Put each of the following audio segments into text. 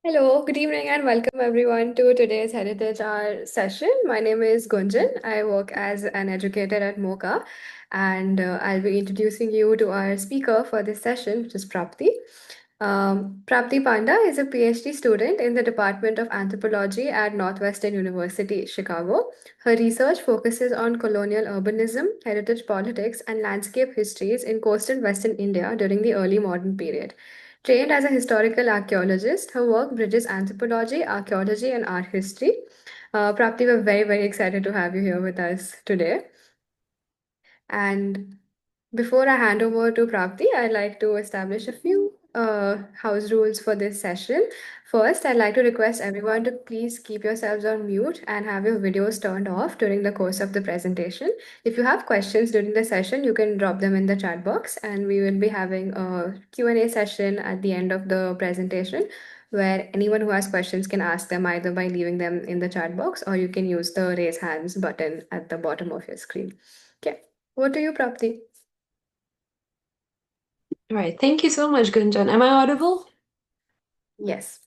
Hello, good evening, and welcome everyone to today's Heritage Hour session. My name is Gunjan. I work as an educator at MOCA, and I'll be introducing you to our speaker for this session, which is Prapti. Prapti Panda is a PhD student in the Department of Anthropology at Northwestern University, Chicago. Her research focuses on colonial urbanism, heritage politics, and landscape histories in coastal Western India during the early modern period. Trained as a historical archaeologist, her work bridges anthropology, archaeology, and art history. Prapti, we're very, very excited to have you here with us today. And before I hand over to Prapti, I'd like to establish a few house rules for this session. First, I'd like to request everyone to please keep yourselves on mute and have your videos turned off during the course of the presentation. If you have questions during the session, you can drop them in the chat box, and we will be having a Q&A session at the end of the presentation where anyone who has questions can ask them either by leaving them in the chat box or you can use the raise hands button at the bottom of your screen. Okay. Over to you, Prapti. All right. Thank you so much, Gunjan. Am I audible? Yes.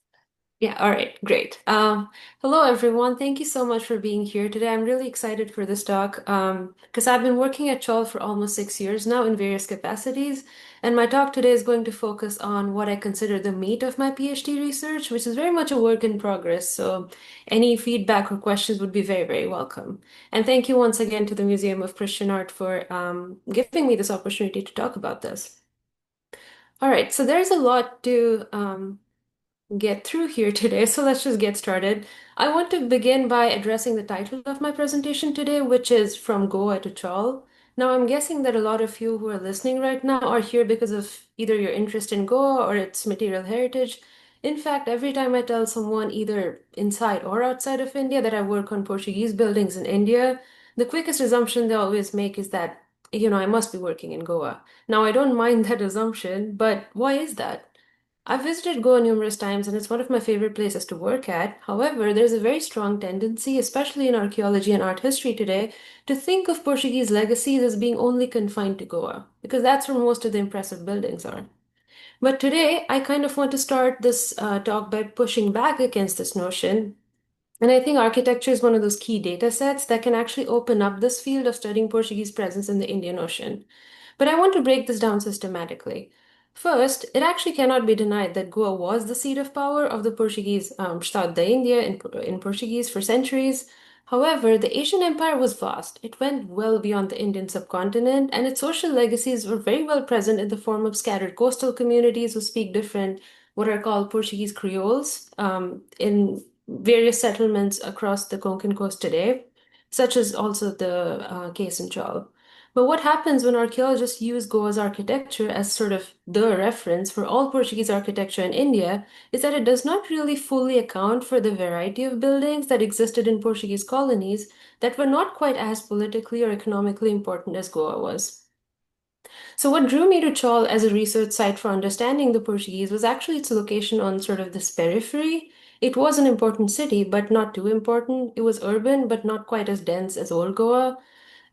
Yeah, all right, great. Hello, everyone. Thank you so much for being here today. I'm really excited for this talk because I've been working at Chaul for almost 6 years now in various capacities. And my talk today is going to focus on what I consider the meat of my PhD research, which is very much a work in progress. So any feedback or questions would be very, very welcome. And thank you once again to the Museum of Christian Art for giving me this opportunity to talk about this. All right, so there's a lot to get through here today, so let's just get started. I want to begin by addressing the title of my presentation today, which is From Goa to Chaul. Now, I'm guessing that a lot of you who are listening right now are here because of either your interest in Goa or its material heritage. In fact, every time I tell someone, either inside or outside of India, that I work on Portuguese buildings in India, the quickest assumption they always make is that, I must be working in Goa. Now, I don't mind that assumption, but why is that? I've visited Goa numerous times and it's one of my favorite places to work at. However, there's a very strong tendency, especially in archaeology and art history today, to think of Portuguese legacies as being only confined to Goa, because that's where most of the impressive buildings are. But today, I kind of want to start this talk by pushing back against this notion. And I think architecture is one of those key data sets that can actually open up this field of studying Portuguese presence in the Indian Ocean. But I want to break this down systematically. First, it actually cannot be denied that Goa was the seat of power of the Portuguese Estado da India in Portuguese for centuries. However, the Asian Empire was vast. It went well beyond the Indian subcontinent, and its social legacies were very well present in the form of scattered coastal communities who speak different, what are called Portuguese Creoles, in various settlements across the Konkan coast today, such as also the case in Chaul. But what happens when archaeologists use Goa's architecture as sort of the reference for all Portuguese architecture in India is that it does not really fully account for the variety of buildings that existed in Portuguese colonies that were not quite as politically or economically important as Goa was. So, what drew me to Chaul as a research site for understanding the Portuguese was actually its location on sort of this periphery. It was an important city, but not too important. It was urban, but not quite as dense as Old Goa.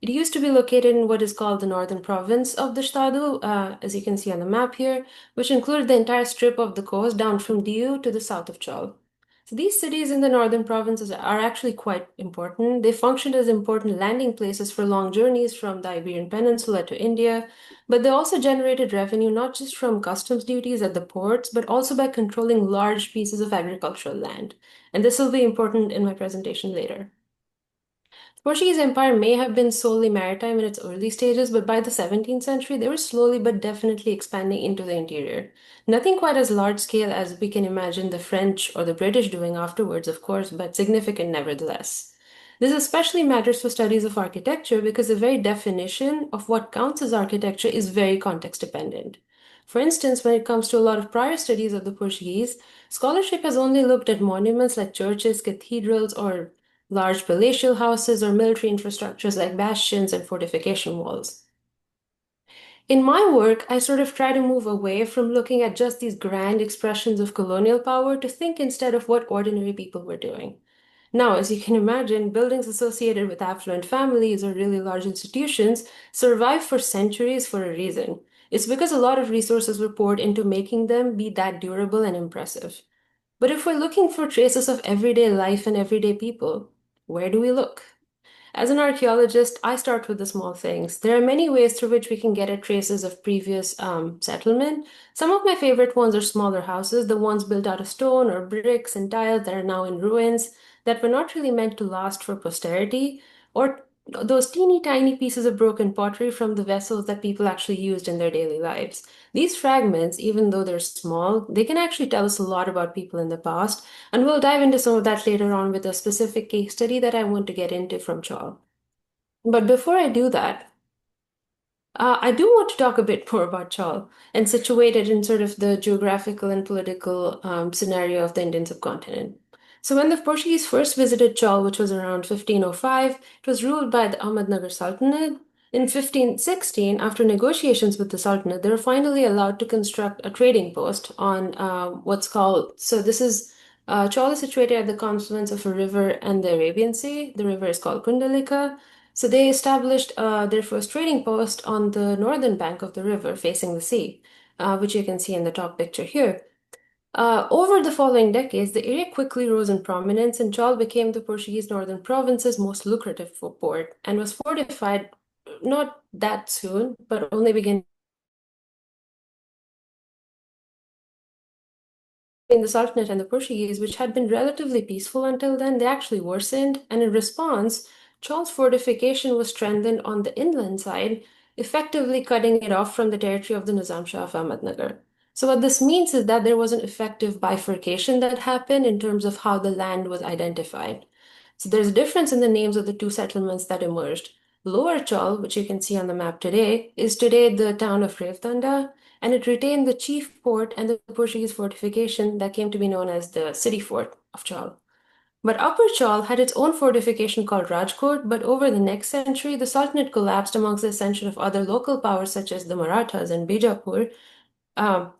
It used to be located in what is called the northern province of the Estado, as you can see on the map here, which included the entire strip of the coast down from Diu to the south of Chaul. So these cities in the northern provinces are actually quite important. They functioned as important landing places for long journeys from the Iberian Peninsula to India, but they also generated revenue not just from customs duties at the ports, but also by controlling large pieces of agricultural land. And this will be important in my presentation later. The Portuguese Empire may have been solely maritime in its early stages, but by the 17th century, they were slowly but definitely expanding into the interior. Nothing quite as large scale as we can imagine the French or the British doing afterwards, of course, but significant nevertheless. This especially matters for studies of architecture because the very definition of what counts as architecture is very context dependent. For instance, when it comes to a lot of prior studies of the Portuguese, scholarship has only looked at monuments like churches, cathedrals, or large palatial houses or military infrastructures like bastions and fortification walls. In my work, I sort of try to move away from looking at just these grand expressions of colonial power to think instead of what ordinary people were doing. Now, as you can imagine, buildings associated with affluent families or really large institutions survive for centuries for a reason. It's because a lot of resources were poured into making them be that durable and impressive. But if we're looking for traces of everyday life and everyday people, where do we look? As an archaeologist, I start with the small things. There are many ways through which we can get at traces of previous settlement. Some of my favorite ones are smaller houses, the ones built out of stone or bricks and tiles that are now in ruins, that were not really meant to last for posterity, or those teeny tiny pieces of broken pottery from the vessels that people actually used in their daily lives. These fragments, even though they're small, they can actually tell us a lot about people in the past, and we'll dive into some of that later on with a specific case study that I want to get into from Chaul. But before I do that, I do want to talk a bit more about Chaul and situate it in sort of the geographical and political scenario of the Indian subcontinent. So, when the Portuguese first visited Chaul, which was around 1505, it was ruled by the Ahmednagar Sultanate. In 1516, after negotiations with the Sultanate, they were finally allowed to construct a trading post on what's called, so this is, Chaul is situated at the confluence of a river and the Arabian Sea. The river is called Kundalika. So they established their first trading post on the northern bank of the river facing the sea, which you can see in the top picture here. Over the following decades, the area quickly rose in prominence, and Chaul became the Portuguese northern province's most lucrative port and was fortified not that soon, but only beginning in the Sultanate and the Portuguese, which had been relatively peaceful until then, they actually worsened, and in response, Charles' fortification was strengthened on the inland side, effectively cutting it off from the territory of the Nizam Shah of Ahmednagar. So what this means is that there was an effective bifurcation that happened in terms of how the land was identified. So there's a difference in the names of the two settlements that emerged. Lower Chaul, which you can see on the map today, is today the town of Revetanda, and it retained the chief port and the Portuguese fortification that came to be known as the city fort of Chaul. But Upper Chaul had its own fortification called Rajkot, but over the next century, the Sultanate collapsed amongst the ascension of other local powers such as the Marathas and Bijapur. Um,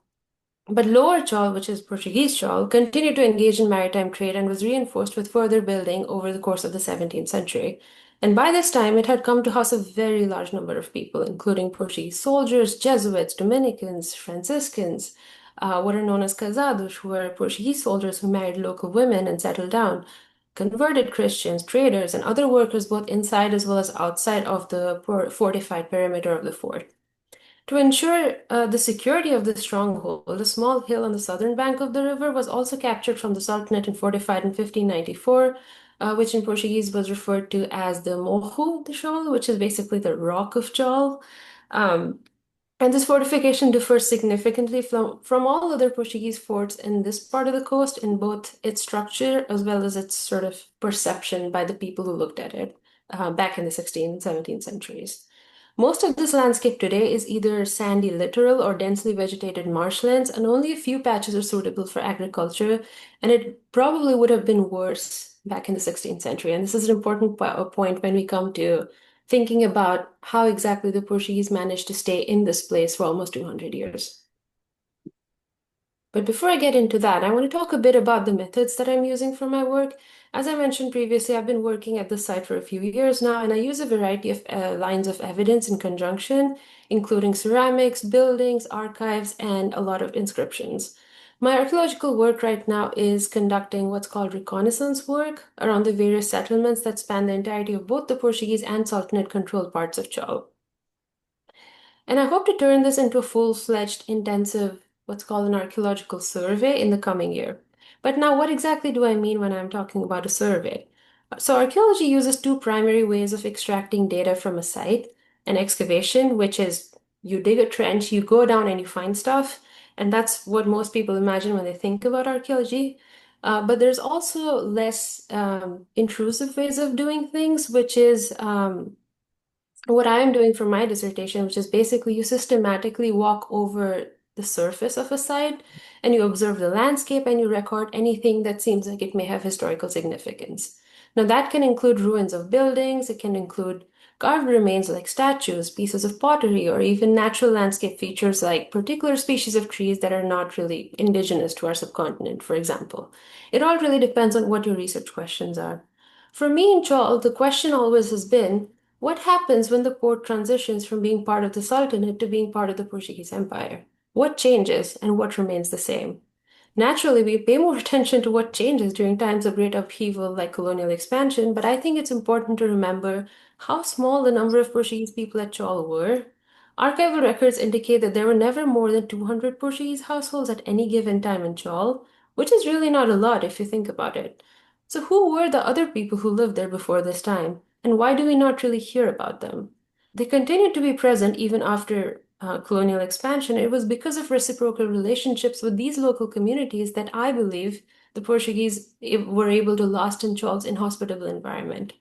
but Lower Chaul, which is Portuguese Chaul, continued to engage in maritime trade and was reinforced with further building over the course of the 17th century. And by this time, it had come to house a very large number of people, including Portuguese soldiers, Jesuits, Dominicans, Franciscans, what are known as casados, who were Portuguese soldiers who married local women and settled down, converted Christians, traders, and other workers both inside as well as outside of the fortified perimeter of the fort. To ensure the security of the stronghold, a small hill on the southern bank of the river was also captured from the Sultanate and fortified in 1594, which in Portuguese was referred to as the Morro de Chol, which is basically the Rock of Chol. Um, and this fortification differs significantly from all other Portuguese forts in this part of the coast in both its structure as well as its sort of perception by the people who looked at it back in the 16th and 17th centuries. Most of this landscape today is either sandy littoral or densely vegetated marshlands, and only a few patches are suitable for agriculture, and it probably would have been worse back in the 16th century. And this is an important point when we come to thinking about how exactly the Portuguese managed to stay in this place for almost 200 years. But before I get into that, I want to talk a bit about the methods that I'm using for my work. As I mentioned previously, I've been working at this site for a few years now, and I use a variety of lines of evidence in conjunction, including ceramics, buildings, archives, and a lot of inscriptions. My archaeological work right now is conducting what's called reconnaissance work around the various settlements that span the entirety of both the Portuguese and Sultanate-controlled parts of Chile. And I hope to turn this into a full-fledged, intensive, what's called an archaeological survey in the coming year. But now, what exactly do I mean when I'm talking about a survey? So, archaeology uses two primary ways of extracting data from a site: an excavation, which is you dig a trench, you go down and you find stuff, and that's what most people imagine when they think about archaeology. But there's also less intrusive ways of doing things, which is what I am doing for my dissertation, which is basically you systematically walk over the surface of a site and you observe the landscape and you record anything that seems like it may have historical significance. Now, that can include ruins of buildings, it can include carved remains like statues, pieces of pottery, or even natural landscape features like particular species of trees that are not really indigenous to our subcontinent, for example. It all really depends on what your research questions are. For me in Chaul, the question always has been, what happens when the port transitions from being part of the Sultanate to being part of the Portuguese Empire? What changes and what remains the same? Naturally, we pay more attention to what changes during times of great upheaval like colonial expansion, but I think it's important to remember how small the number of Portuguese people at Chaul were. Archival records indicate that there were never more than 200 Portuguese households at any given time in Chaul, which is really not a lot if you think about it. So, who were the other people who lived there before this time, and why do we not really hear about them? They continued to be present even after colonial expansion. It was because of reciprocal relationships with these local communities that I believe the Portuguese were able to last in Charles' inhospitable environment.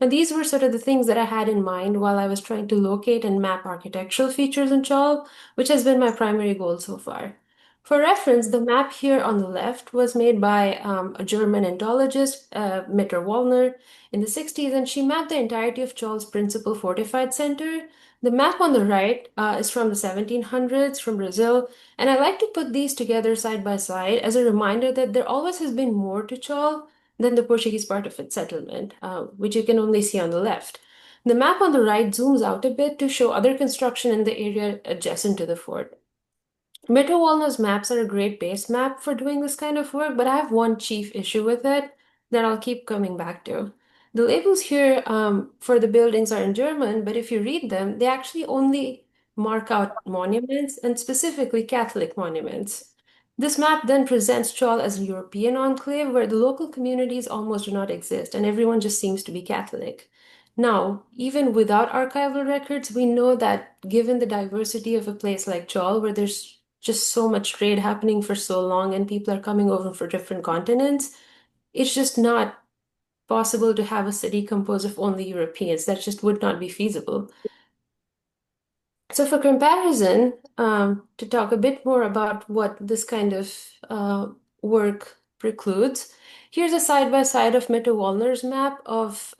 Now, these were sort of the things that I had in mind while I was trying to locate and map architectural features in Chaul, which has been my primary goal so far. For reference, the map here on the left was made by a German Entologist, Mitter Wallner, in the 60s, and she mapped the entirety of Chaul's principal fortified center. The map on the right is from the 1700s from Brazil, and I like to put these together side by side as a reminder that there always has been more to Chaul than the Portuguese part of its settlement, which you can only see on the left. The map on the right zooms out a bit to show other construction in the area adjacent to the fort. Metro Walnut's maps are a great base map for doing this kind of work, but I have one chief issue with it that I'll keep coming back to. The labels here for the buildings are in German, but if you read them, they actually only mark out monuments and specifically Catholic monuments. This map then presents Chaul as a European enclave where the local communities almost do not exist and everyone just seems to be Catholic. Now, even without archival records, we know that given the diversity of a place like Chaul, where there's just so much trade happening for so long and people are coming over from different continents, it's just not possible to have a city composed of only Europeans. That just would not be feasible. So, for comparison, to talk a bit more about what this kind of work precludes, here's a side by side of Meta Wallner's map of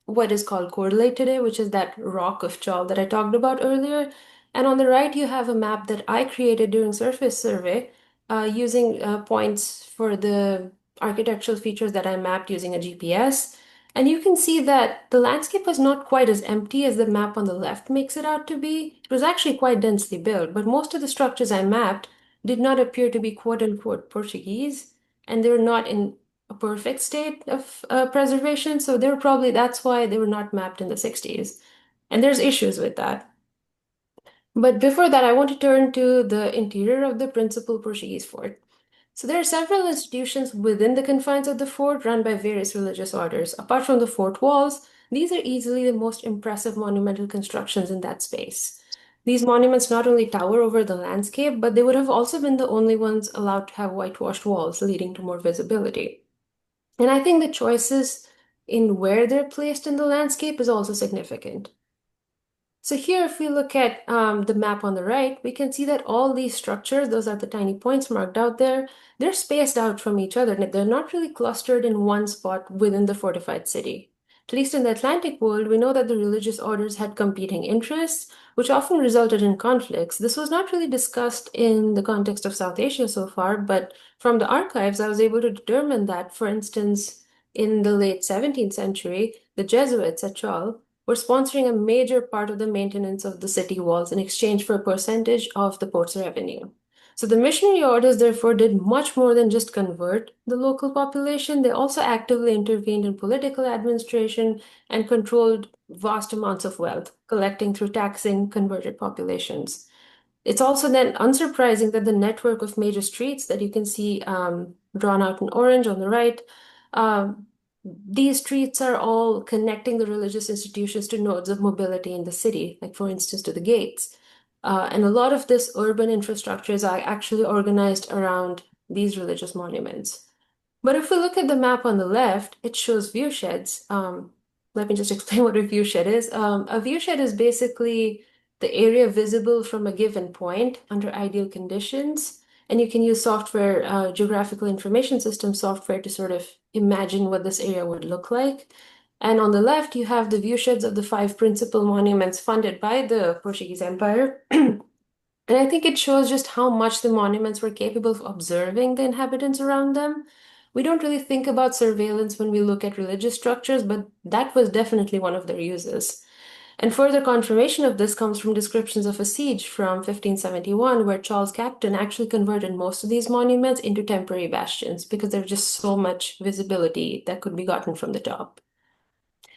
what is called Cordelate today, which is that rock of Chaul that I talked about earlier. And on the right, you have a map that I created during surface survey using points for the architectural features that I mapped using a GPS. And you can see that the landscape was not quite as empty as the map on the left makes it out to be. It was actually quite densely built, but most of the structures I mapped did not appear to be quote unquote Portuguese, and they were not in a perfect state of preservation. So they were probably, that's why they were not mapped in the 60s. And there's issues with that. But before that, I want to turn to the interior of the principal Portuguese fort. So there are several institutions within the confines of the fort run by various religious orders. Apart from the fort walls, these are easily the most impressive monumental constructions in that space. These monuments not only tower over the landscape, but they would have also been the only ones allowed to have whitewashed walls, leading to more visibility. And I think the choices in where they're placed in the landscape is also significant. So here, if we look at the map on the right, we can see that all these structures, those are the tiny points marked out there, they're spaced out from each other. And they're not really clustered in one spot within the fortified city. At least in the Atlantic world, we know that the religious orders had competing interests, which often resulted in conflicts. This was not really discussed in the context of South Asia so far, but from the archives, I was able to determine that, for instance, in the late 17th century, the Jesuits at Chaul were sponsoring a major part of the maintenance of the city walls in exchange for a percentage of the port's revenue. So the missionary orders, therefore, did much more than just convert the local population. They also actively intervened in political administration and controlled vast amounts of wealth, collecting through taxing converted populations. It's also then unsurprising that the network of major streets that you can see drawn out in orange on the right, um, these streets are all connecting the religious institutions to nodes of mobility in the city, like for instance to the gates. And a lot of this urban infrastructure is actually organized around these religious monuments. But if we look at the map on the left, it shows viewsheds. Let me just explain what a viewshed is. A viewshed is basically the area visible from a given point under ideal conditions. And you can use software, geographical information system software to sort of imagine what this area would look like. And on the left, you have the viewsheds of the five principal monuments funded by the Portuguese Empire. And I think it shows just how much the monuments were capable of observing the inhabitants around them. We don't really think about surveillance when we look at religious structures, but that was definitely one of their uses. And further confirmation of this comes from descriptions of a siege from 1571, where Charles Captain actually converted most of these monuments into temporary bastions because there's just so much visibility that could be gotten from the top.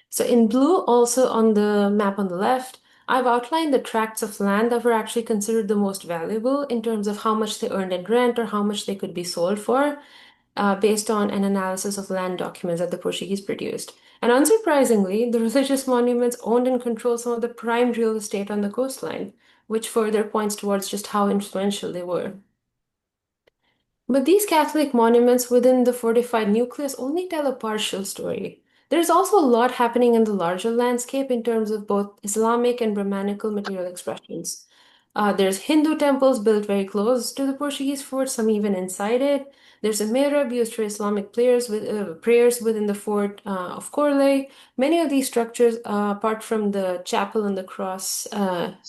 So in blue, also on the map on the left, I've outlined the tracts of land that were actually considered the most valuable in terms of how much they earned in rent or how much they could be sold for, based on an analysis of land documents that the Portuguese produced. And unsurprisingly, the religious monuments owned and controlled some of the prime real estate on the coastline, which further points towards just how influential they were. But these Catholic monuments within the fortified nucleus only tell a partial story. There's also a lot happening in the larger landscape in terms of both Islamic and Brahmanical material expressions. There's Hindu temples built very close to the Portuguese fort, some even inside it. There's a mihrab used for Islamic prayers within the fort of Corley. Many of these structures, apart from the chapel and the cross,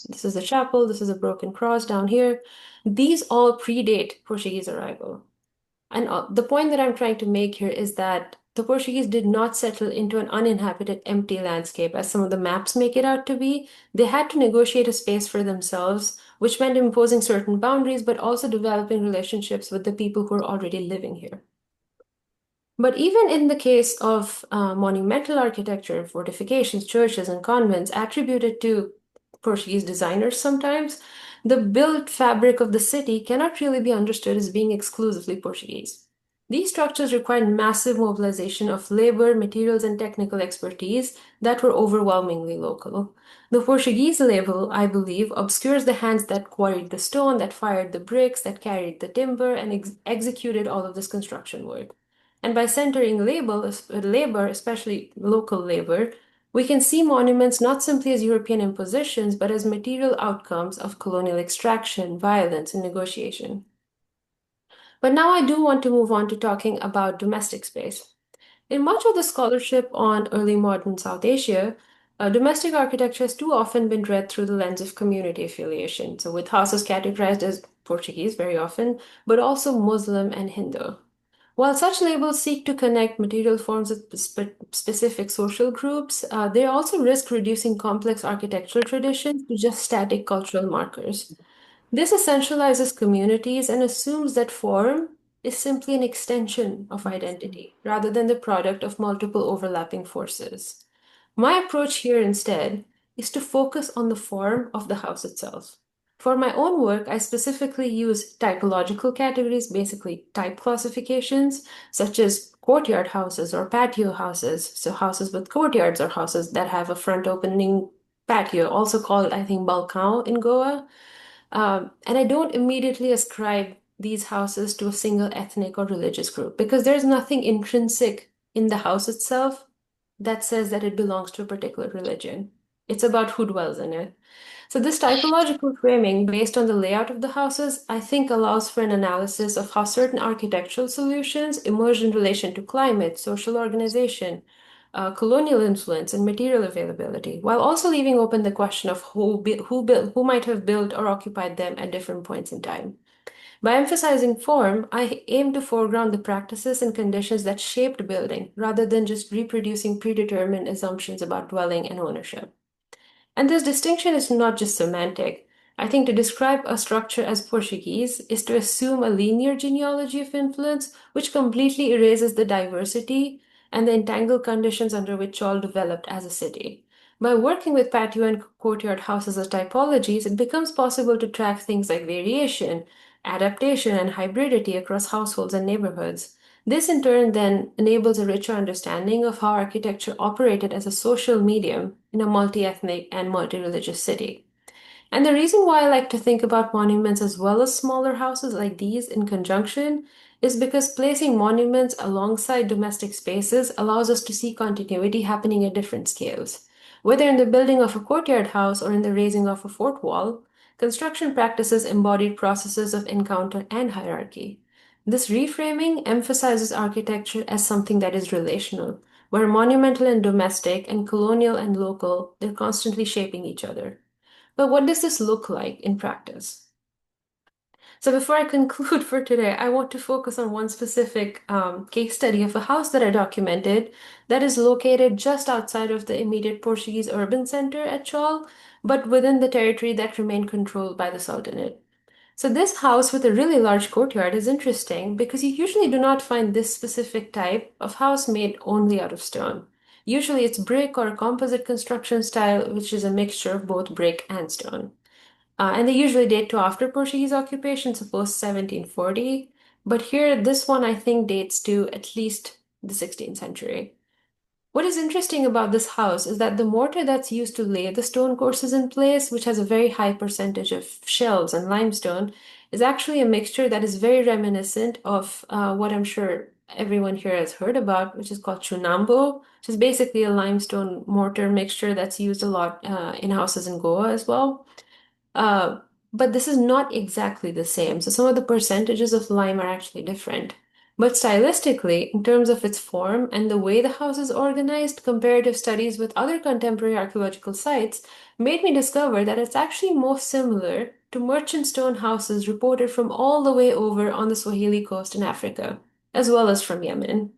this is the chapel, this is a broken cross down here. These all predate Portuguese arrival. And the point that I'm trying to make here is that the Portuguese did not settle into an uninhabited, empty landscape as some of the maps make it out to be. They had to negotiate a space for themselves, which meant imposing certain boundaries, but also developing relationships with the people who are already living here. But even in the case of monumental architecture, fortifications, churches, and convents attributed to Portuguese designers sometimes, the built fabric of the city cannot really be understood as being exclusively Portuguese. These structures required massive mobilization of labor, materials, and technical expertise that were overwhelmingly local. The Portuguese label, I believe, obscures the hands that quarried the stone, that fired the bricks, that carried the timber, and executed all of this construction work. And by centering labor, especially local labor, we can see monuments not simply as European impositions, but as material outcomes of colonial extraction, violence, and negotiation. But now I do want to move on to talking about domestic space. In much of the scholarship on early modern South Asia, domestic architecture has too often been read through the lens of community affiliation, so with houses categorized as Portuguese very often, but also Muslim and Hindu. While such labels seek to connect material forms with specific social groups, they also risk reducing complex architectural traditions to just static cultural markers. This essentializes communities and assumes that form is simply an extension of identity rather than the product of multiple overlapping forces. My approach here instead is to focus on the form of the house itself. For my own work, I specifically use typological categories, basically type classifications, such as courtyard houses or patio houses. So, houses with courtyards or houses that have a front opening patio, also called, I think, balcão in Goa. And I don't immediately ascribe these houses to a single ethnic or religious group because there's nothing intrinsic in the house itself that says that it belongs to a particular religion. It's about who dwells in it. So, this typological framing, based on the layout of the houses, I think allows for an analysis of how certain architectural solutions emerge in relation to climate, social organization, colonial influence, and material availability, while also leaving open the question of who might have built or occupied them at different points in time. By emphasizing form, I aim to foreground the practices and conditions that shaped building, rather than just reproducing predetermined assumptions about dwelling and ownership. And this distinction is not just semantic. I think to describe a structure as Portuguese is to assume a linear genealogy of influence, which completely erases the diversity and the entangled conditions under which Chaul developed as a city. By working with patio and courtyard houses as typologies, it becomes possible to track things like variation, adaptation, and hybridity across households and neighborhoods. This in turn then enables a richer understanding of how architecture operated as a social medium in a multi-ethnic and multi-religious city. And the reason why I like to think about monuments as well as smaller houses like these in conjunction is because placing monuments alongside domestic spaces allows us to see continuity happening at different scales. Whether in the building of a courtyard house or in the raising of a fort wall, construction practices embodied processes of encounter and hierarchy. This reframing emphasizes architecture as something that is relational, where monumental and domestic and colonial and local, they're constantly shaping each other. But what does this look like in practice? So before I conclude for today, I want to focus on one specific case study of a house that I documented that is located just outside of the immediate Portuguese urban center at Chaul, but within the territory that remained controlled by the Sultanate. So this house with a really large courtyard is interesting because you usually do not find this specific type of house made only out of stone. Usually it's brick or a composite construction style, which is a mixture of both brick and stone. And they usually date to after Portuguese occupation, suppose 1740. But here, this one I think dates to at least the 16th century. What is interesting about this house is that the mortar that's used to lay the stone courses in place, which has a very high percentage of shells and limestone, is actually a mixture that is very reminiscent of what I'm sure everyone here has heard about, which is called chunambo, which is basically a limestone mortar mixture that's used a lot in houses in Goa as well. Uh, but this is not exactly the same. So some of the percentages of lime are actually different. But stylistically, in terms of its form and the way the house is organized, comparative studies with other contemporary archaeological sites made me discover that it's actually most similar to merchant stone houses reported from all the way over on the Swahili coast in Africa, as well as from Yemen.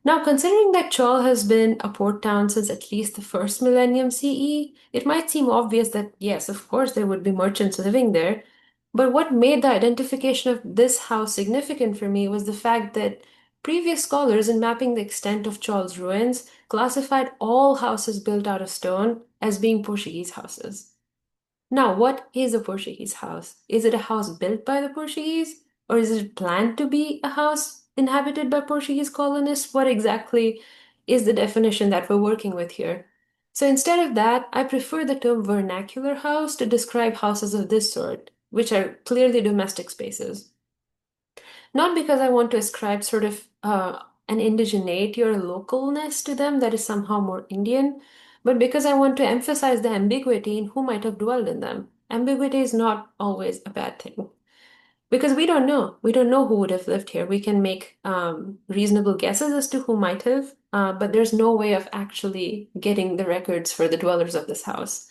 Now, considering that Chaul has been a port town since at least the first millennium CE, it might seem obvious that, yes, of course, there would be merchants living there. But what made the identification of this house significant for me was the fact that previous scholars, in mapping the extent of Chaul's ruins, classified all houses built out of stone as being Portuguese houses. Now, what is a Portuguese house? Is it a house built by the Portuguese, or is it planned to be a house inhabited by Portuguese colonists? What exactly is the definition that we're working with here? So instead of that, I prefer the term vernacular house to describe houses of this sort, which are clearly domestic spaces. Not because I want to ascribe sort of an indigeneity or a localness to them that is somehow more Indian, but because I want to emphasize the ambiguity in who might have dwelled in them. Ambiguity is not always a bad thing because we don't know. We don't know who would have lived here. We can make reasonable guesses as to who might have, but there's no way of actually getting the records for the dwellers of this house.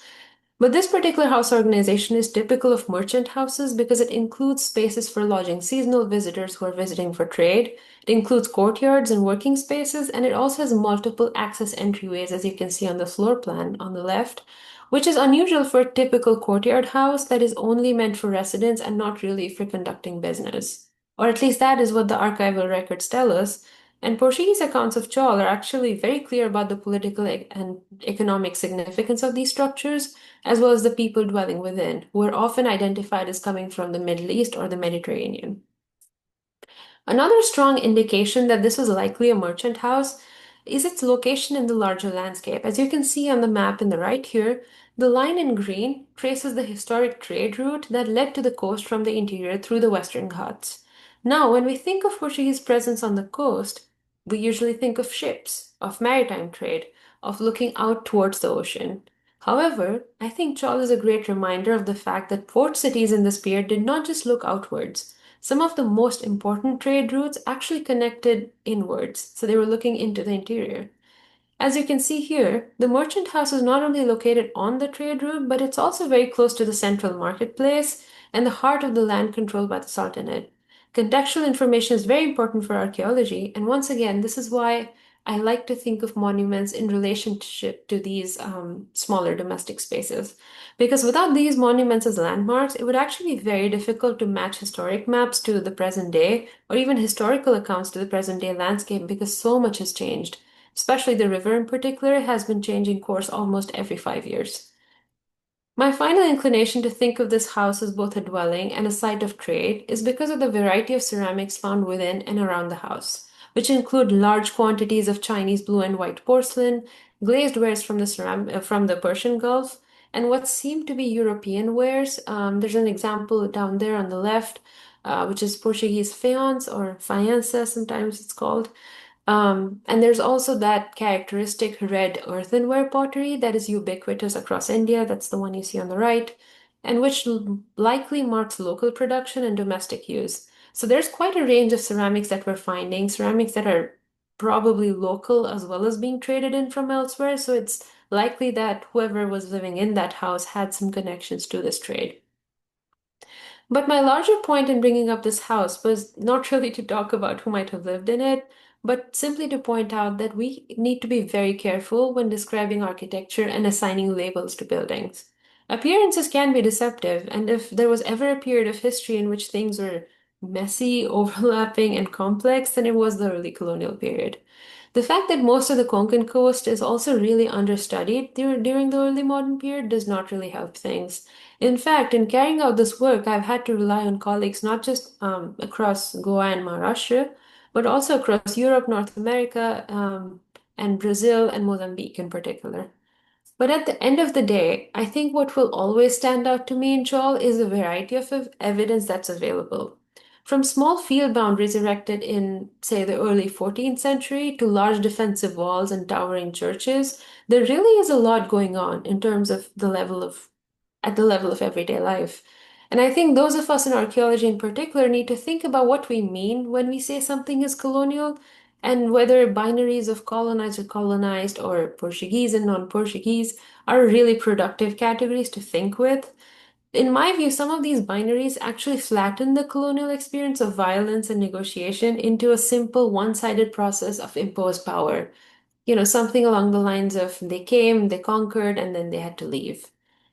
But this particular house organization is typical of merchant houses because it includes spaces for lodging seasonal visitors who are visiting for trade. It includes courtyards and working spaces, and it also has multiple access entryways, as you can see on the floor plan on the left, which is unusual for a typical courtyard house that is only meant for residents and not really for conducting business. Or at least that is what the archival records tell us. And Portuguese accounts of Chaul are actually very clear about the political and economic significance of these structures as well as the people dwelling within, who are often identified as coming from the Middle East or the Mediterranean. Another strong indication that this was likely a merchant house is its location in the larger landscape. As you can see on the map in the right here, the line in green traces the historic trade route that led to the coast from the interior through the Western Ghats. Now, when we think of Portuguese presence on the coast, we usually think of ships, of maritime trade, of looking out towards the ocean. However, I think Chaul is a great reminder of the fact that port cities in this period did not just look outwards. Some of the most important trade routes actually connected inwards, so they were looking into the interior. As you can see here, the merchant house is not only located on the trade route, but it's also very close to the central marketplace and the heart of the land controlled by the Sultanate. Contextual information is very important for archaeology, and once again, this is why I like to think of monuments in relationship to these smaller domestic spaces. Because without these monuments as landmarks, it would actually be very difficult to match historic maps to the present day, or even historical accounts to the present day landscape, because so much has changed. Especially the river in particular has been changing course almost every 5 years. My final inclination to think of this house as both a dwelling and a site of trade is because of the variety of ceramics found within and around the house, which include large quantities of Chinese blue and white porcelain, glazed wares from from the Persian Gulf, and what seem to be European wares. There's an example down there on the left, which is Portuguese faience or faiança, sometimes it's called. And there's also that characteristic red earthenware pottery that is ubiquitous across India. That's the one you see on the right, and which likely marks local production and domestic use. So there's quite a range of ceramics that we're finding, ceramics that are probably local as well as being traded in from elsewhere. So it's likely that whoever was living in that house had some connections to this trade. But my larger point in bringing up this house was not really to talk about who might have lived in it, but simply to point out that we need to be very careful when describing architecture and assigning labels to buildings. Appearances can be deceptive, and if there was ever a period of history in which things were messy, overlapping, and complex, then it was the early colonial period. The fact that most of the Konkan coast is also really understudied during the early modern period does not really help things. In fact, in carrying out this work, I've had to rely on colleagues not just across Goa and Maharashtra, but also across Europe, North America, and Brazil and Mozambique in particular. But at the end of the day, I think what will always stand out to me in Chaul is the variety of evidence that's available. From small field boundaries erected in, say, the early 14th century to large defensive walls and towering churches, there really is a lot going on in terms of at the level of everyday life. And I think those of us in archaeology in particular need to think about what we mean when we say something is colonial and whether binaries of colonized or Portuguese and non-Portuguese are really productive categories to think with. In my view, some of these binaries actually flatten the colonial experience of violence and negotiation into a simple one-sided process of imposed power. Something along the lines of they came, they conquered, and then they had to leave.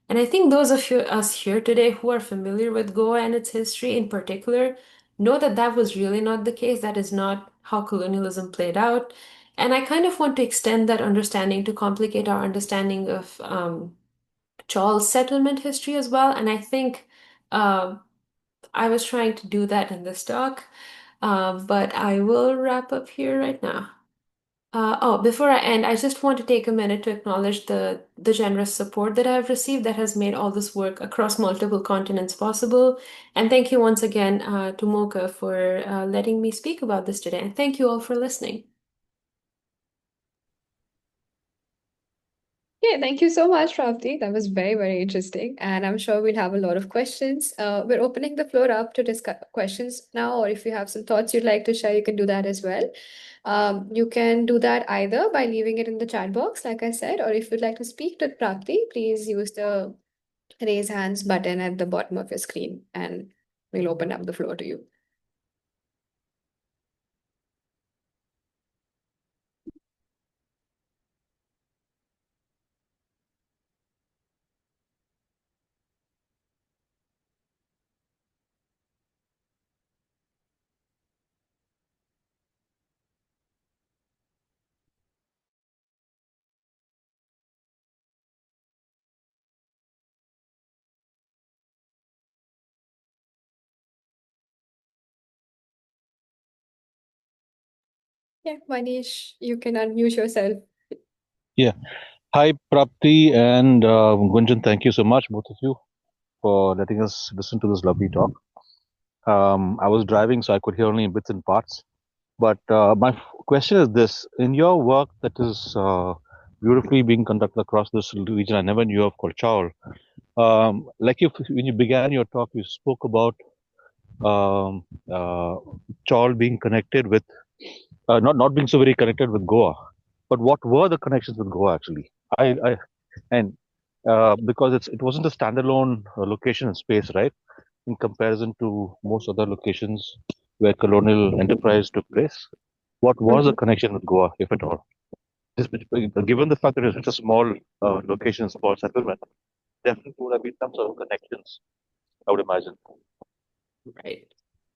And I think those of us here today who are familiar with Goa and its history in particular know that that was really not the case. That is not how colonialism played out. And I kind of want to extend that understanding to complicate our understanding of Chaul's settlement history as well. And I think uh, I was trying to do that in this talk, but I will wrap up here right now. Before I end, I just want to take a minute to acknowledge the generous support that I've received that has made all this work across multiple continents possible. And thank you once again to Mocha for letting me speak about this today. And thank you all for listening. Yeah, thank you so much, Prapti. That was very, very interesting. And I'm sure we'll have a lot of questions. We're opening the floor up to discuss questions now, or if you have some thoughts you'd like to share, you can do that as well. You can do that either by leaving it in the chat box, like I said, or if you'd like to speak to Prapti, please use the raise hands button at the bottom of your screen and we'll open up the floor to you. Yeah, Manish, you can unmute yourself. Yeah. Hi, Prapti and Gunjan. Thank you so much, both of you, for letting us listen to this lovely talk. I was driving, so I could hear only bits and parts. But my question is this: in your work that is beautifully being conducted across this region I never knew of called Chaul, like when you began your talk, you spoke about um, uh, Chaul being connected with not being so very connected with Goa. But what were the connections with Goa actually? I and because it wasn't a standalone location in space, right? In comparison to most other locations where colonial enterprise took place. What was the Mhm. connection with Goa, if at all? Given the fact that it's such a small location, small settlement, definitely would have been some sort of connections, I would imagine. Right.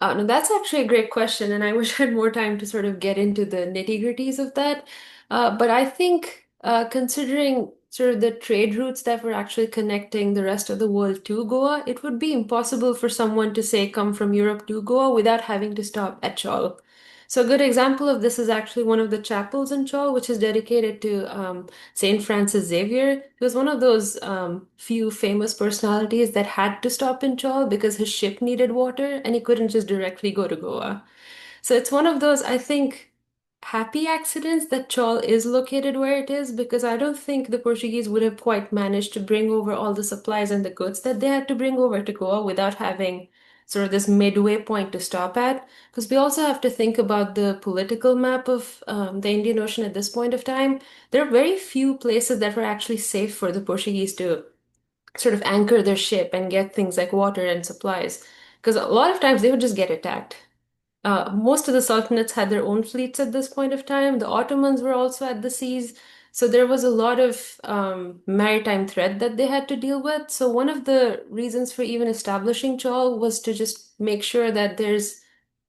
No, that's actually a great question, and I wish I had more time to sort of get into the nitty-gritties of that. But I think considering sort of the trade routes that were actually connecting the rest of the world to Goa, it would be impossible for someone to say come from Europe to Goa without having to stop at Chaul. So a good example of this is actually one of the chapels in Chaul, which is dedicated to Saint Francis Xavier. He was one of those few famous personalities that had to stop in Chaul because his ship needed water and he couldn't just directly go to Goa. So it's one of those, I think, happy accidents that Chaul is located where it is because I don't think the Portuguese would have quite managed to bring over all the supplies and the goods that they had to bring over to Goa without having sort of this midway point to stop at. Because we also have to think about the political map of the Indian Ocean at this point of time. There are very few places that were actually safe for the Portuguese to sort of anchor their ship and get things like water and supplies. because a lot of times they would just get attacked. Most of the sultanates had their own fleets at this point of time. The Ottomans were also at the seas. So there was a lot of maritime threat that they had to deal with. So one of the reasons for even establishing Chaul was to just make sure that there's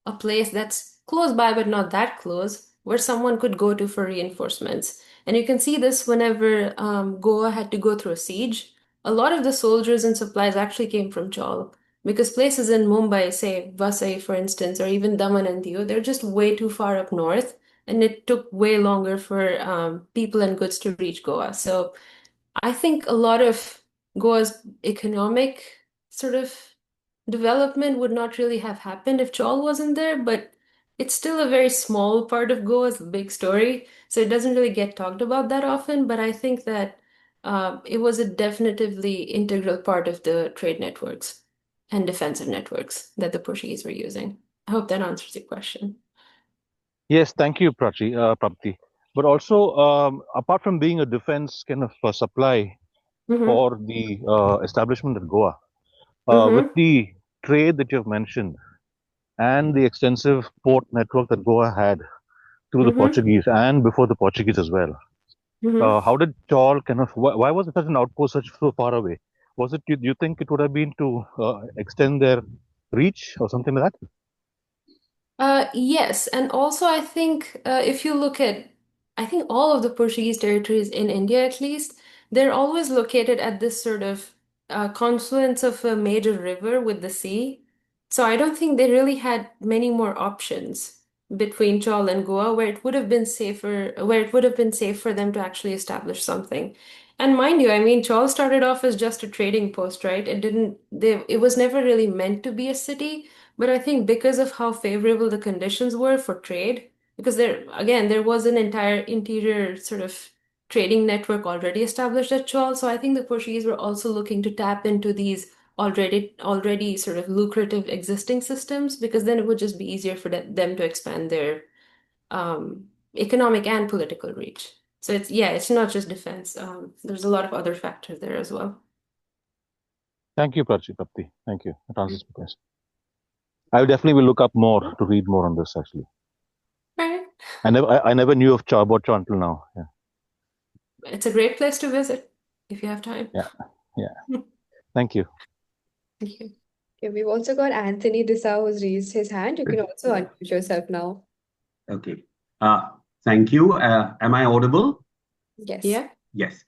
a place that's close by, but not that close, where someone could go to for reinforcements. And you can see this whenever Goa had to go through a siege. A lot of the soldiers and supplies actually came from Chaul. Because places in Mumbai, say Vasai, for instance, or even Daman and Diu, they're just way too far up north, and it took way longer for people and goods to reach Goa. So I think a lot of Goa's economic sort of development would not really have happened if Chaul wasn't there, but it's still a very small part of Goa's big story, so it doesn't really get talked about that often. But I think that it was a definitively integral part of the trade networks and defensive networks that the Portuguese were using. I hope that answers your question. Yes, thank you, Prapti. But also, apart from being a defense kind of supply Mm-hmm. for the establishment of Goa, with Mm-hmm. the trade that you've mentioned and the extensive port network that Goa had through the Mm-hmm. Portuguese and before the Portuguese as well, Mm-hmm. how did Chaul kind of, why was it such an outpost such so far away? Was it, do you think it would have been to extend their reach or something like that? Yes, and also I think if you look at, I think all of the Portuguese territories in India at least, they're always located at this sort of confluence of a major river with the sea. So I don't think they really had many more options between Chaul and Goa where it would have been safer, where it would have been safe for them to actually establish something. And mind you, I mean, Chaul started off as just a trading post, right? It was never really meant to be a city. But I think because of how favorable the conditions were for trade, because there was an entire interior sort of trading network already established at Chaul. So I think the Portuguese were also looking to tap into these already sort of lucrative existing systems, because then it would just be easier for them to expand their economic and political reach. So it's not just defense. There's a lot of other factors there as well. Thank you, Prapti. Thank you. That answers my question. I will definitely will look up more to read more on this actually. Right. I never knew of about Chaul until now. Yeah. It's a great place to visit if you have time. Yeah. Yeah. Thank you. Thank you. Okay, we've also got Anthony Dissa who's raised his hand. You can also Yeah. unmute yourself now. Okay. Thank you. Am I audible? Yes. Yeah. Yes.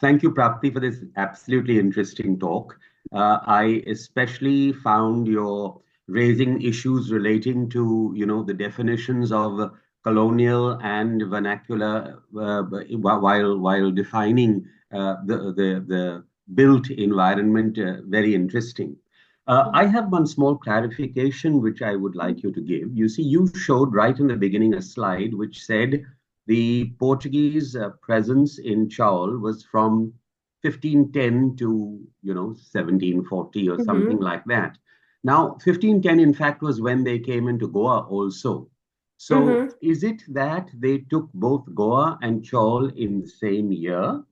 Thank you, Prapti, for this absolutely interesting talk. I especially found your raising issues relating to, the definitions of colonial and vernacular while defining the built environment very interesting. I have one small clarification which I would like you to give. You see, you showed right in the beginning a slide which said the Portuguese presence in Chaul was from 1510 to 1740 or something Mm-hmm. like that. Now, 1510, in fact, was when they came into Goa also. So, Mm-hmm. is it that they took both Goa and Chaul in the same year?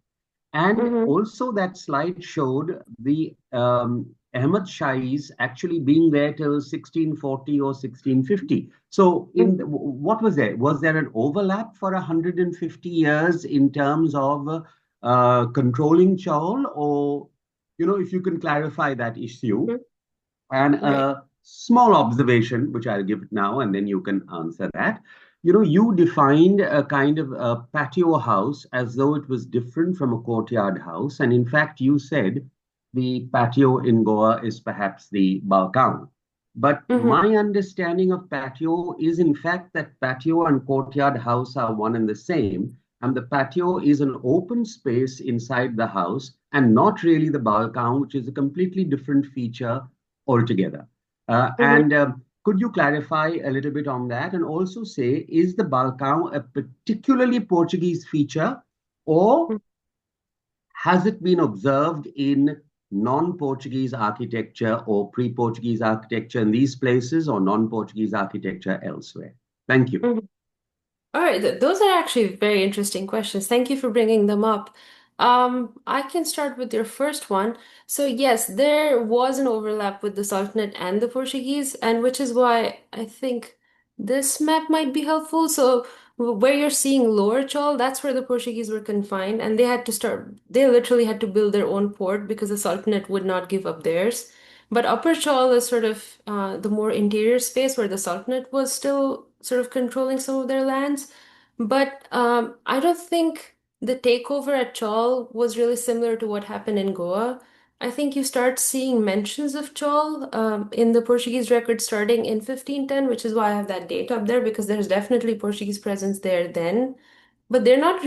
And Mm-hmm. also, that slide showed the Ahmad Shahis actually being there till 1640 or 1650. So, what was there? Was there an overlap for 150 years in terms of controlling Chaul? Or, if you can clarify that issue. Mm-hmm. And Right. a small observation, which I'll give now, and then you can answer that. You defined a kind of a patio house as though it was different from a courtyard house. And in fact, you said the patio in Goa is perhaps the balcony. But Mm-hmm. my understanding of patio is, in fact, that patio and courtyard house are one and the same. And the patio is an open space inside the house and not really the balcony, which is a completely different feature altogether. Mm-hmm. And could you clarify a little bit on that and also say, is the balcão a particularly Portuguese feature, or has it been observed in non-Portuguese architecture or pre-Portuguese architecture in these places or non-Portuguese architecture elsewhere? Thank you. Mm-hmm. All right. Those are actually very interesting questions. Thank you for bringing them up. I can start with your first one. So yes, there was an overlap with the Sultanate and the Portuguese, and which is why I think this map might be helpful. So where you're seeing Lower Chaul, that's where the Portuguese were confined, and they literally had to build their own port because the Sultanate would not give up theirs. But Upper Chaul is sort of the more interior space where the Sultanate was still sort of controlling some of their lands. But I don't think the takeover at Chaul was really similar to what happened in Goa. I think you start seeing mentions of Chaul in the Portuguese record starting in 1510, which is why I have that date up there because there's definitely Portuguese presence there then. But they don't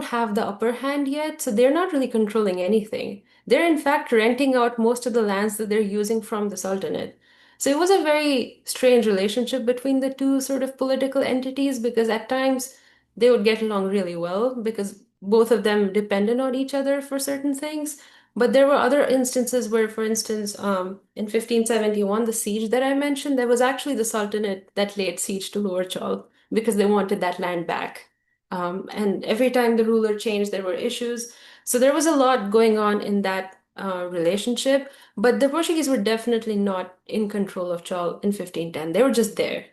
have the upper hand yet, so they're not really controlling anything. They're in fact renting out most of the lands that they're using from the Sultanate. So it was a very strange relationship between the two sort of political entities because at times they would get along really well because both of them depended on each other for certain things. But there were other instances where, for instance, in 1571, the siege that I mentioned, there was actually the Sultanate that laid siege to Lower Chaul because they wanted that land back. And every time the ruler changed, there were issues. So there was a lot going on in that relationship. But the Portuguese were definitely not in control of Chaul in 1510. They were just there.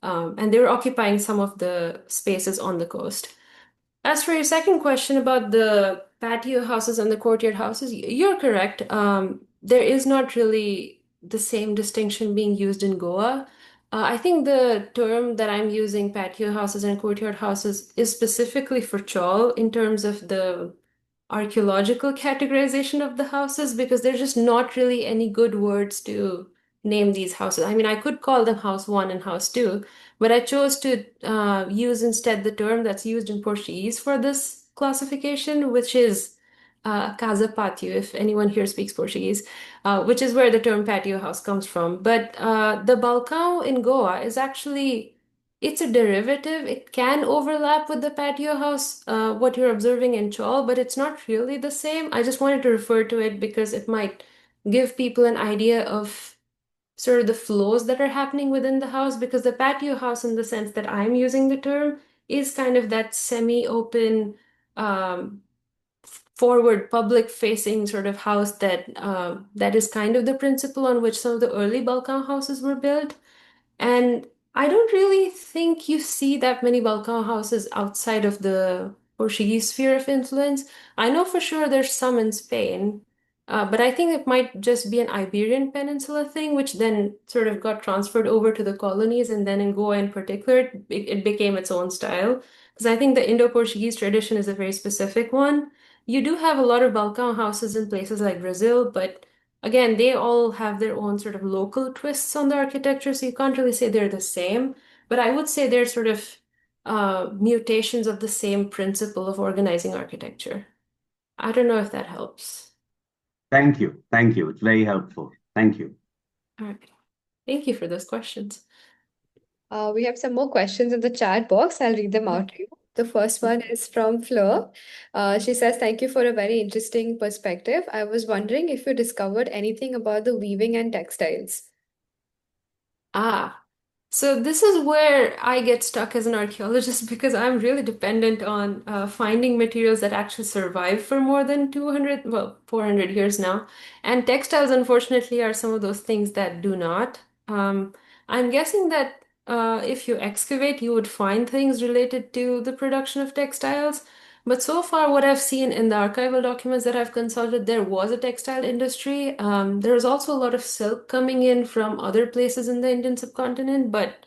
And they were occupying some of the spaces on the coast. As for your second question about the patio houses and the courtyard houses, you're correct. There is not really the same distinction being used in Goa. I think the term that I'm using, patio houses and courtyard houses, is specifically for Chaul in terms of the archaeological categorization of the houses because there's just not really any good words to name these houses. I mean, I could call them house one and house two, but I chose to use instead the term that's used in Portuguese for this classification, which is casa patio, if anyone here speaks Portuguese, which is where the term patio house comes from. But the balcão in Goa is actually it's a derivative. It can overlap with the patio house, what you're observing in Chaul, but it's not really the same. I just wanted to refer to it because it might give people an idea of sort of the flows that are happening within the house, because the patio house, in the sense that I'm using the term, is kind of that semi-open, um, forward public-facing sort of house that is kind of the principle on which some of the early Balkan houses were built. And I don't really think you see that many Balkan houses outside of the Portuguese sphere of influence. I know for sure there's some in Spain, but I think it might just be an Iberian Peninsula thing, which then sort of got transferred over to the colonies. And then in Goa in particular, it became its own style. Because I think the Indo-Portuguese tradition is a very specific one. You do have a lot of Balkan houses in places like Brazil, but again, they all have their own sort of local twists on the architecture, so you can't really say they're the same. But I would say they're sort of mutations of the same principle of organizing architecture. I don't know if that helps. Thank you. Thank you. It's very helpful. Thank you. All right. Thank you for those questions. We have some more questions in the chat box. I'll read them out to you. The first one is from Fleur. She says, "Thank you for a very interesting perspective. I was wondering if you discovered anything about the weaving and textiles." Ah, so this is where I get stuck as an archaeologist because I'm really dependent on finding materials that actually survive for more than 200, well, 400 years now. And textiles, unfortunately, are some of those things that do not. I'm guessing that if you excavate, you would find things related to the production of textiles. But so far, what I've seen in the archival documents that I've consulted, there was a textile industry. There was also a lot of silk coming in from other places in the Indian subcontinent, but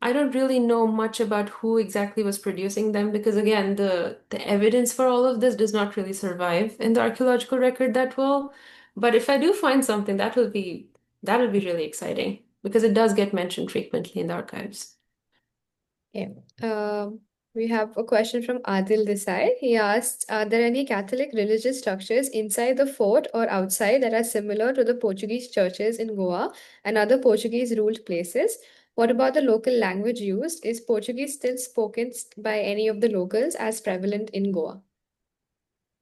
I don't really know much about who exactly was producing them because, again, the evidence for all of this does not really survive in the archaeological record that well. But if I do find something, that will be really exciting because it does get mentioned frequently in the archives. Yeah. We have a question from Adil Desai. He asked, "Are there any Catholic religious structures inside the fort or outside that are similar to the Portuguese churches in Goa and other Portuguese ruled places? What about the local language used? Is Portuguese still spoken by any of the locals as prevalent in Goa?"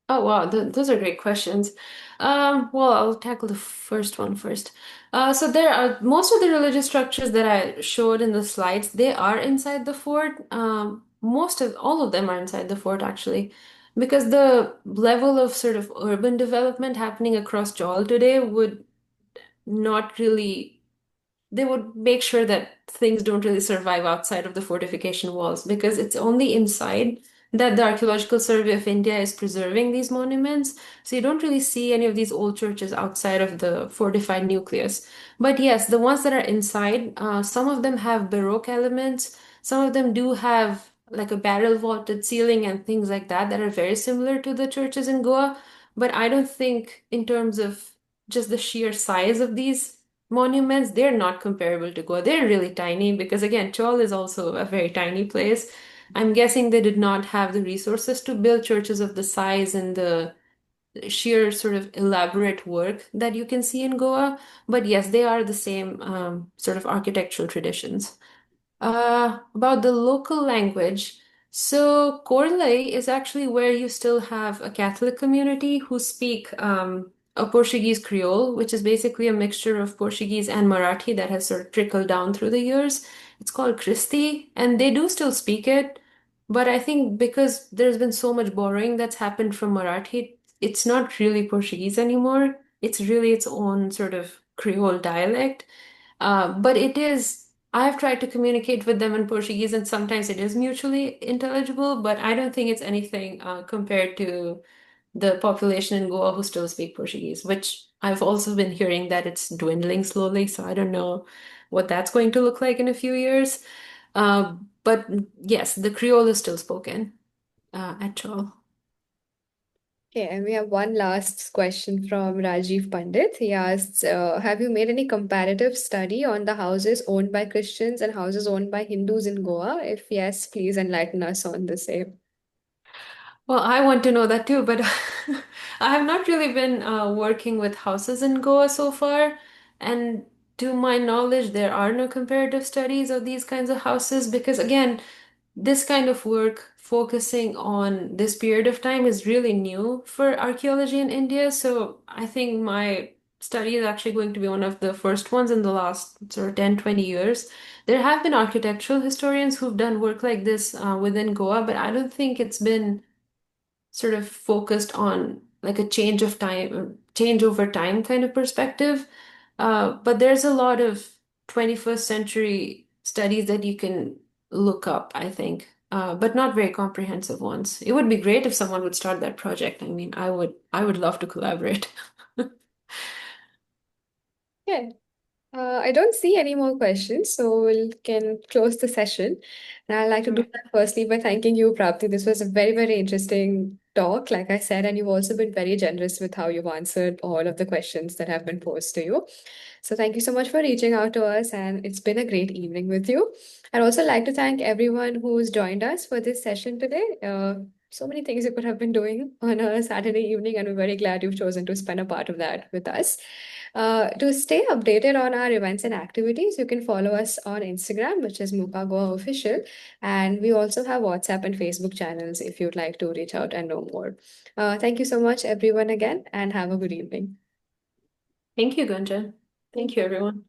Oh wow, those are great questions. Well, I'll tackle the first one first. So there are most of the religious structures that I showed in the slides, they are inside the fort. Most of all of them are inside the fort actually. because the level of sort of urban development happening across Chaul today would not really, they would make sure that things don't really survive outside of the fortification walls because it's only inside that the Archaeological Survey of India is preserving these monuments. So you don't really see any of these old churches outside of the fortified nucleus. But yes, the ones that are inside, some of them have Baroque elements. Some of them do have like a barrel vaulted ceiling and things like that are very similar to the churches in Goa. But I don't think, in terms of just the sheer size of these monuments, they're not comparable to Goa. They're really tiny because, again, Chaul is also a very tiny place. I'm guessing they did not have the resources to build churches of the size and the sheer sort of elaborate work that you can see in Goa. But yes, they are the same sort of architectural traditions. About the local language. So Corley is actually where you still have a Catholic community who speak a Portuguese Creole, which is basically a mixture of Portuguese and Marathi that has sort of trickled down through the years. It's called Christi, and they do still speak it. But I think because there's been so much borrowing that's happened from Marathi, it's not really Portuguese anymore. It's really its own sort of Creole dialect. But it is, I've tried to communicate with them in Portuguese, and sometimes it is mutually intelligible, but I don't think it's anything compared to the population in Goa who still speak Portuguese, which I've also been hearing that it's dwindling slowly. So I don't know what that's going to look like in a few years. But yes, the Creole is still spoken at Chaul. Okay, and we have one last question from Rajiv Pandit. He asks, have you made any comparative study on the houses owned by Christians and houses owned by Hindus in Goa? If yes, please enlighten us on the same. Well, I want to know that too, but I have not really been working with houses in Goa so far. And to my knowledge, there are no comparative studies of these kinds of houses because, again, this kind of work focusing on this period of time is really new for archaeology in India. So I think my study is actually going to be one of the first ones in the last sort of 10, 20 years. There have been architectural historians who've done work like this within Goa, but I don't think it's been sort of focused on like a change of time, change over time kind of perspective. But there's a lot of 21st century studies that you can look up, I think, but not very comprehensive ones. It would be great if someone would start that project. I mean, I would love to collaborate. Yeah. I don't see any more questions, so we can close the session. And I'd like to do that firstly by thanking you, Prapti. This was a very, very interesting talk, like I said, and you've also been very generous with how you've answered all of the questions that have been posed to you. So thank you so much for reaching out to us, and it's been a great evening with you. I'd also like to thank everyone who's joined us for this session today. So many things you could have been doing on a Saturday evening, and we're very glad you've chosen to spend a part of that with us. To stay updated on our events and activities, you can follow us on Instagram, which is Muka Goa Official. And we also have WhatsApp and Facebook channels if you'd like to reach out and know more. Thank you so much, everyone, again, and have a good evening. Thank you, Gunjan. Thank you, everyone.